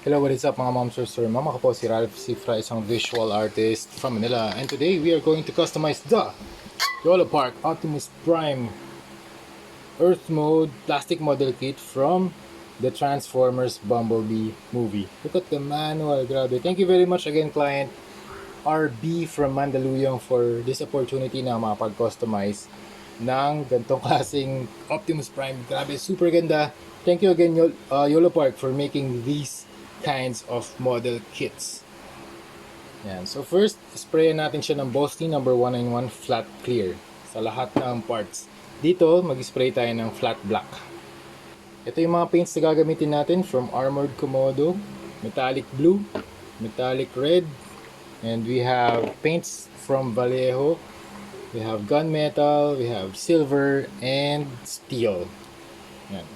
Hello, what is up mga moms or sir? Mama ko po si Ralph Cifra, isang visual artist from Manila. And today we are going to customize the YOLO Park Optimus Prime Earth Mode plastic model kit from the Transformers Bumblebee movie. Look at the manual, grabe. Thank you very much again, client RB from Mandaluyong, for this opportunity na makapag-customize ng gantong klaseng Optimus Prime. Grabe, super ganda. Thank you again, YOLO Park, for making these kinds of model kits. Yan. So first, sprayan natin siya ng Bosti number 191 flat clear sa lahat ng parts. Dito, mag-spray tayo ng flat black. Ito yung mga paints na gagamitin natin from Armored Komodo, metallic blue, metallic red, and we have paints from Vallejo. We have gunmetal, we have silver, and steel. Yan.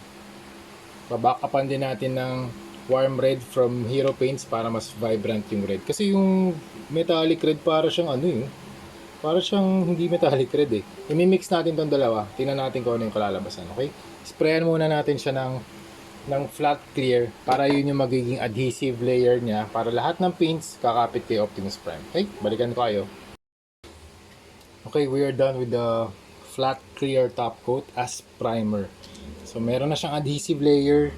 Babackupan din natin ng warm red from Hero Paints para mas vibrant yung red. Kasi yung metallic red para siyang para siyang hindi metallic red eh. I-mix natin tong dalawa. Tingnan natin kung ano yung kalalabasan, okay? Sprayan muna natin siya ng flat clear para yun yung magiging adhesive layer niya para lahat ng paints kakapit kay Optimus Prime. Okay? Balikan ko kayo. Okay, we are done with the flat clear top coat as primer. So meron na siyang adhesive layer.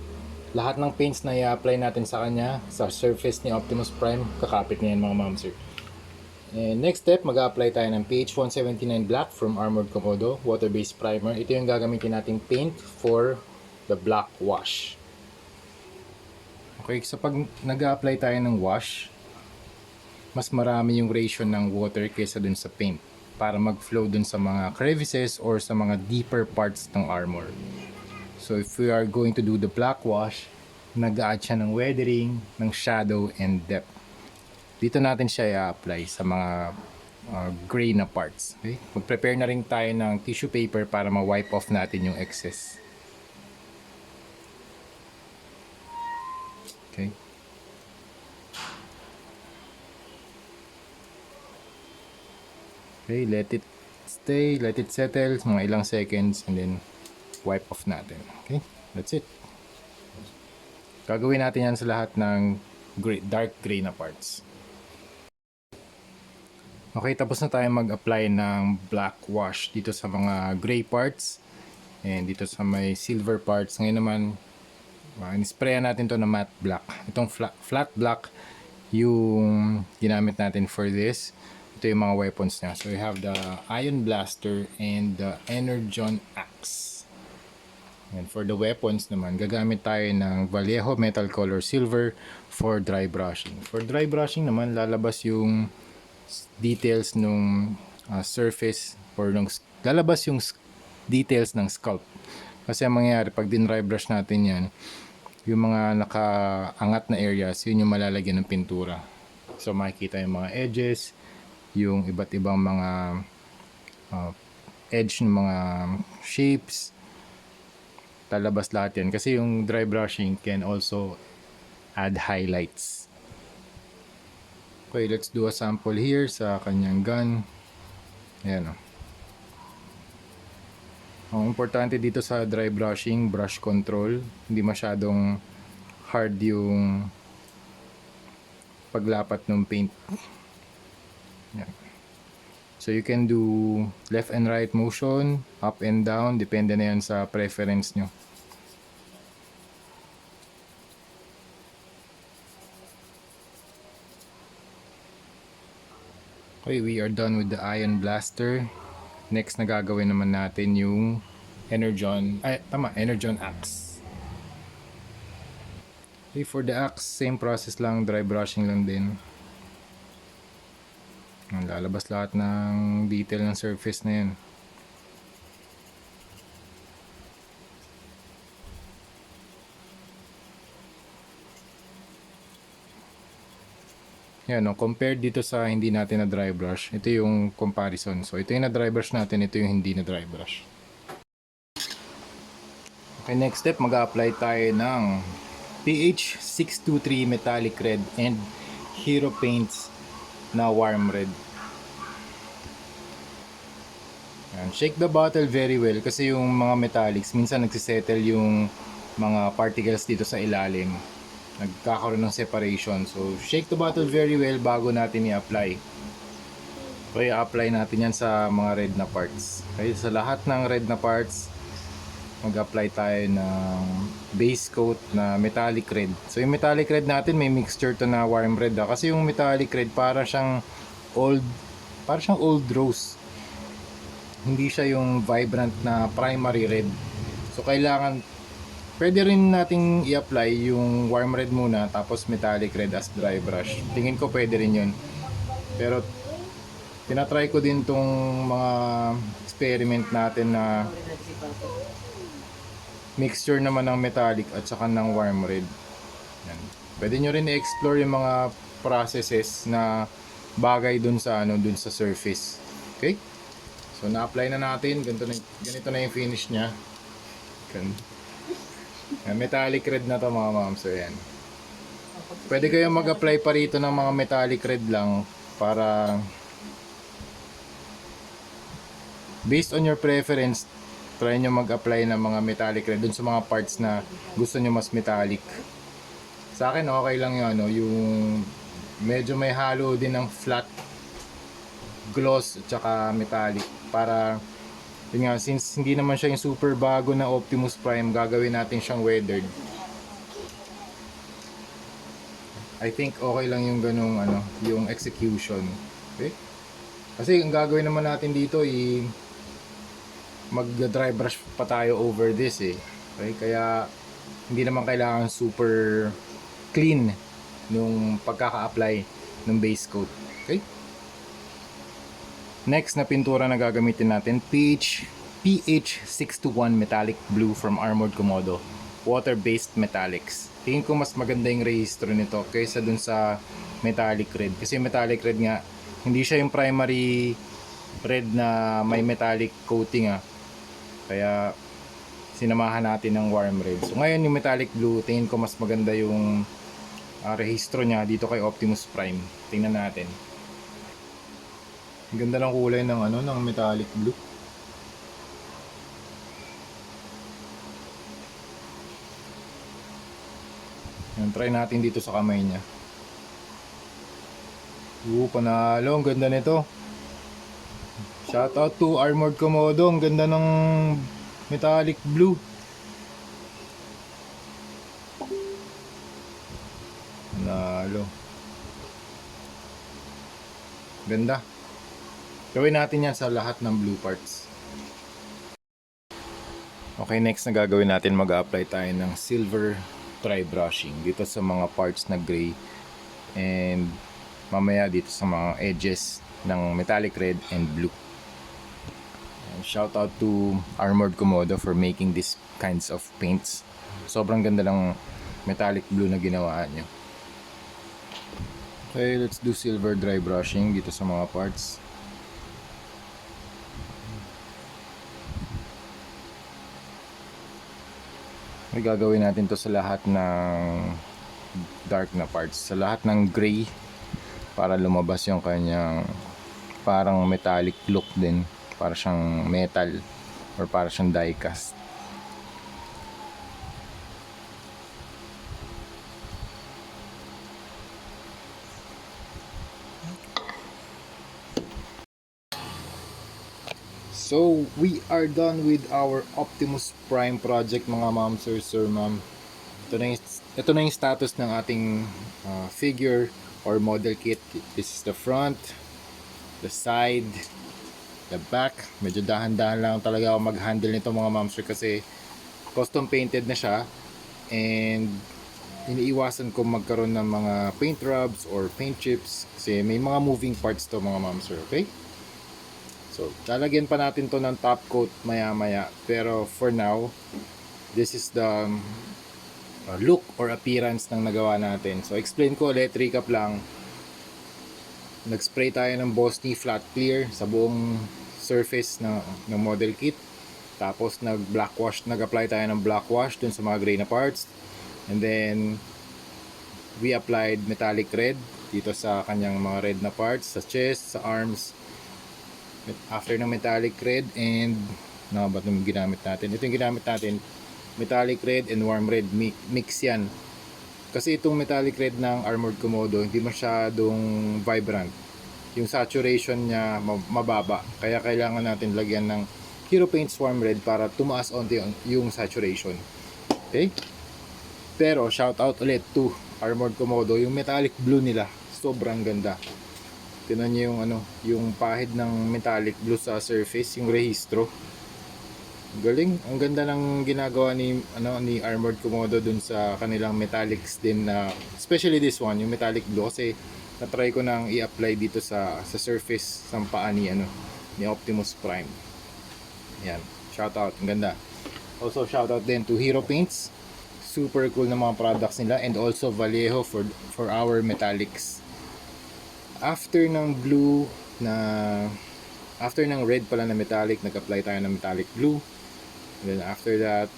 Lahat ng paints na i-apply natin sa kanya, sa surface ni Optimus Prime, kakapit na yan mga mamsir. And next step, mag-apply tayo ng PH179 Black from Armored Komodo, water-based primer. Ito yung gagamitin nating paint for the black wash. Okay, so pag nag-apply tayo ng wash, mas marami yung ratio ng water kaysa dun sa paint para mag-flow dun sa mga crevices or sa mga deeper parts ng armor. So if we are going to do the black wash, nag-a-add siya ng weathering, ng shadow, and depth. Dito natin siya i-apply sa mga gray na parts. Okay? Mag-prepare na rin tayo ng tissue paper para ma-wipe off natin yung excess. Okay? Okay, let it stay, let it settle, mga ilang seconds, and then wipe off natin. Okay? That's it. Gagawin natin yan sa lahat ng gray, dark gray na parts. Okay, tapos na tayo mag-apply ng black wash dito sa mga gray parts and dito sa may silver parts. Ngayon naman, in-sprayan natin to na matte black. Itong flat black yung ginamit natin for this. Ito yung mga weapons niya. So we have the Ion Blaster and the Energon Axe. And for the weapons naman, gagamit tayo ng Vallejo Metal Color Silver for dry brushing. For dry brushing naman, lalabas yung details nung surface or lalabas yung details ng sculpt. Kasi ang mangyayari pag din-dry brush natin yan, yung mga nakaangat na areas, yun yung malalagyan ng pintura. So makikita yung mga edges, yung iba't ibang mga edge ng mga shapes, lalabas lahat yan. Kasi yung dry brushing can also add highlights. Okay, let's do a sample here sa kanyang gun. Ayan o. Ang importante dito sa dry brushing, brush control. Hindi masyadong hard yung paglapat ng paint. Ayan. So you can do left and right motion, up and down, depende na yan sa preference nyo. Okay, we are done with the Ion Blaster. Next na gagawin naman natin yung Energon Axe. Okay, for the axe, same process lang, dry brushing lang din. Lalabas lahat ng detail ng surface na yan. Yan, no, compared dito sa hindi natin na dry brush, ito yung comparison. So ito yung na dry brush natin, ito yung hindi na dry brush. Okay, next step, mag-apply tayo ng PH623 metallic red and Hero Paints na warm red. Yan, shake the bottle very well kasi yung mga metallics minsan nagsisettle yung mga particles dito sa ilalim. nagkakaroon ng separation. So shake the bottle very well bago natin i-apply. So i-apply natin yan sa mga red na parts. Okay, sa lahat ng red na parts, mag-apply tayo ng base coat na metallic red. So yung metallic red natin may mixture to na warm red kasi yung metallic red para siyang old rose. Hindi siya yung vibrant na primary red. So kailangan pwede rin nating i-apply yung warm red muna tapos metallic red as dry brush. Tingin ko pwede rin yun. Pero tinatry ko din tong mga experiment natin na mixture naman ng metallic at saka ng warm red. Yan. Pwede nyo rin i-explore yung mga processes na bagay dun sa dun sa surface. Okay? So na-apply na natin, ganito na yung finish niya. Metallic red na to mga ma'am. So yan. Pwede kayong mag-apply pa rito ng mga metallic red lang para based on your preference, try nyo mag-apply ng mga metallic red dun sa mga parts na gusto nyo mas metallic. Sa akin okay lang yung yung medyo may halo din ng flat gloss at saka metallic para yun nga, since hindi naman siya yung super bago na Optimus Prime, gagawin natin siyang weathered. I think okay lang yung ganung yung execution. Okay? Kasi ang gagawin naman natin dito mag-dry brush pa tayo over this Okay? Kaya hindi naman kailangan super clean nung pagkaka-apply ng base coat. Okay? Next na pintura na gagamitin natin, PH621 Metallic Blue from Armored Komodo. Water-based metallics. Tingin ko mas maganda yung rehistro nito kaysa dun sa metallic red. Kasi metallic red nga, hindi siya yung primary red na may metallic coating Kaya sinamahan natin ng warm red. So ngayon yung metallic blue, tingin ko mas maganda yung rehistro niya dito kay Optimus Prime. Tingnan natin. Ang ganda ng kulay ng ng metallic blue. Yan, try natin dito sa kamay niya. Panalo, ang ganda nito. Shout out to Armored Komodo, ang ganda ng metallic blue. Panalo. Ganda. Gawin natin yan sa lahat ng blue parts. Okay, next na gagawin natin, mag-apply tayo ng silver dry brushing dito sa mga parts na gray and mamaya dito sa mga edges ng metallic red and blue. And shout out to Armored Komodo for making these kinds of paints. Sobrang ganda ng metallic blue na ginawa nyo. Okay, let's do silver dry brushing dito sa mga parts. May gagawin natin to sa lahat ng dark na parts, sa lahat ng gray para lumabas yung kanyang parang metallic look din, para siyang metal or para siyang die cast. So, we are done with our Optimus Prime project mga ma'am, sir, ma'am. Ito na yung status ng ating figure or model kit. This is the front, the side, the back. Medyo dahan-dahan lang talaga ako mag-handle nito mga ma'am, sir, kasi custom painted na siya. And iniiwasan ko magkaroon ng mga paint rubs or paint chips kasi may mga moving parts to mga ma'am, sir. Okay? So, lalagyan pa natin to ng top coat maya-maya. Pero for now, this is the look or appearance ng nagawa natin. So, explain ko ulit, recap lang. Nag-spray tayo ng Bosny Flat Clear sa buong surface ng model kit. Tapos, nag-apply tayo ng black wash dun sa mga gray na parts. And then, we applied metallic red dito sa kanyang mga red na parts, sa chest, sa arms. After ng metallic red and ba't yung ginamit natin? Ito yung ginamit natin, metallic red and warm red, mix yan. Kasi itong metallic red ng Armored Komodo hindi masyadong vibrant. Yung saturation niya mababa. Kaya kailangan natin lagyan ng Hero Paint Swarm Red para tumaas onti yung saturation. Okay? Pero shout out ulit to Armored Komodo, yung metallic blue nila, sobrang ganda. Tingnan niyo yung yung pahid ng metallic blue sa surface, yung rehistro. Galing, ang ganda ng ginagawa ni Armored Komodo dun sa kanilang metallics din na, especially this one, yung metallic blue, kasi na-try ko nang i-apply dito sa surface ng paa ni Optimus Prime. Yan, shout out, ang ganda. Also shout out din to Hero Paints. Super cool na mga products nila, and also Vallejo for our metallics. After ng blue na after ng red pala na metallic, nag-apply tayo ng metallic blue. And then after that,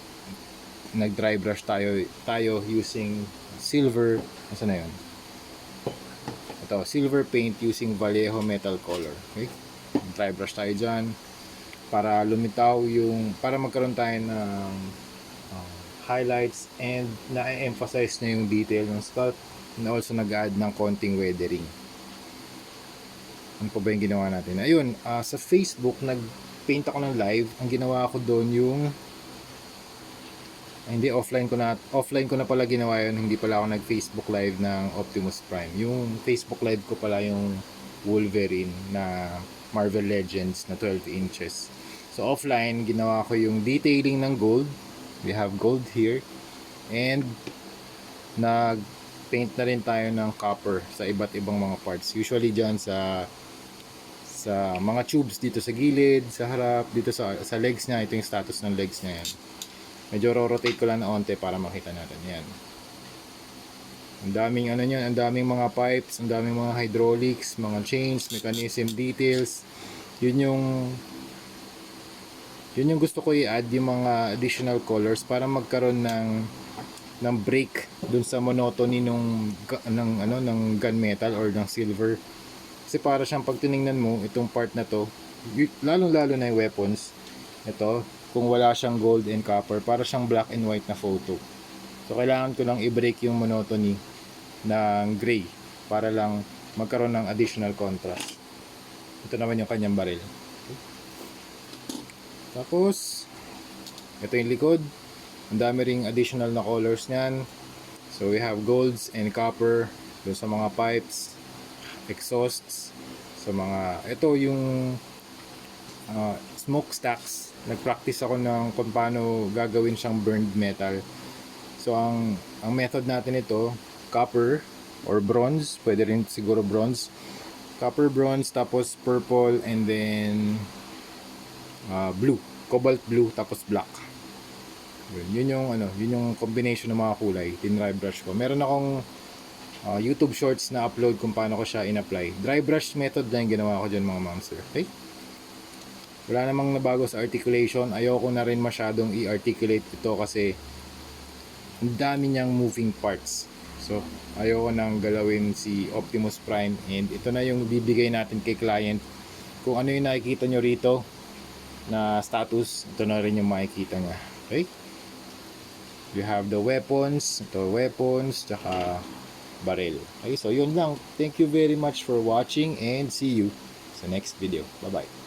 nag-dry brush tayo using silver. Nasaan na yun? Ito, silver paint using Vallejo metal color. Okay? Dry brush tayo dyan para lumitaw para magkaroon tayo ng highlights, and na-emphasize na yung detail ng sculpt, and also nag-add ng konting weathering. Ano pa ba yung ginawa natin? Ayun, sa Facebook, nag-paint ako ng live. Ang ginawa ko doon hindi, offline ko na pala ginawa yun. Hindi pala ako nag-Facebook live ng Optimus Prime. Yung Facebook live ko pala yung Wolverine na Marvel Legends na 12 inches. So offline, ginawa ko yung detailing ng gold. We have gold here. And nag-paint na rin tayo ng copper sa iba't ibang mga parts. Usually dyan sa mga tubes dito sa gilid, sa harap, dito sa legs niya. Ito yung status ng legs niya yan. Medyo rotate ko lang na onte para makita natin yan. Ang daming ang daming mga pipes, ang daming mga hydraulics, mga chains, mechanism details. Yun yung gusto ko i-add, yung mga additional colors para magkaroon ng break dun sa monotony ng gunmetal or ng silver. Kasi para siyang pag tiningnan mo itong part na to, lalong-lalo na yung weapons, ito, kung wala siyang gold and copper, para siyang black and white na photo. So kailangan ko lang i-break yung monotony ng gray para lang magkaroon ng additional contrast. Ito naman yung kanyang baril. Okay. Tapos ito yung likod. Ang dami ring additional na colors niyan. So we have golds and copper dun sa mga pipes, exhausts, sa mga ito yung smokestacks. Nag-practice ako ng kung paano gagawin siyang burned metal. So ang method natin ito, copper or bronze, pwede rin siguro bronze. Copper, bronze, tapos purple, and then blue, cobalt blue, tapos black. Yun yung combination ng mga kulay. Tin-dry brush ko. Meron akong YouTube shorts na upload kung paano ko siya in-apply. Dry brush method lang yung ginawa ko dyan, mga mamster. Okay? Wala namang nabago sa articulation. Ayoko na rin masyadong i-articulate ito kasi ang dami niyang moving parts. So, ayoko nang galawin si Optimus Prime, and ito na yung bibigay natin kay client. Kung ano yung nakikita nyo rito na status, ito na rin yung makikita niya. Okay? You have the weapons, tsaka barrel. Okay, so yun lang. Thank you very much for watching, and see you sa next video. Bye-bye.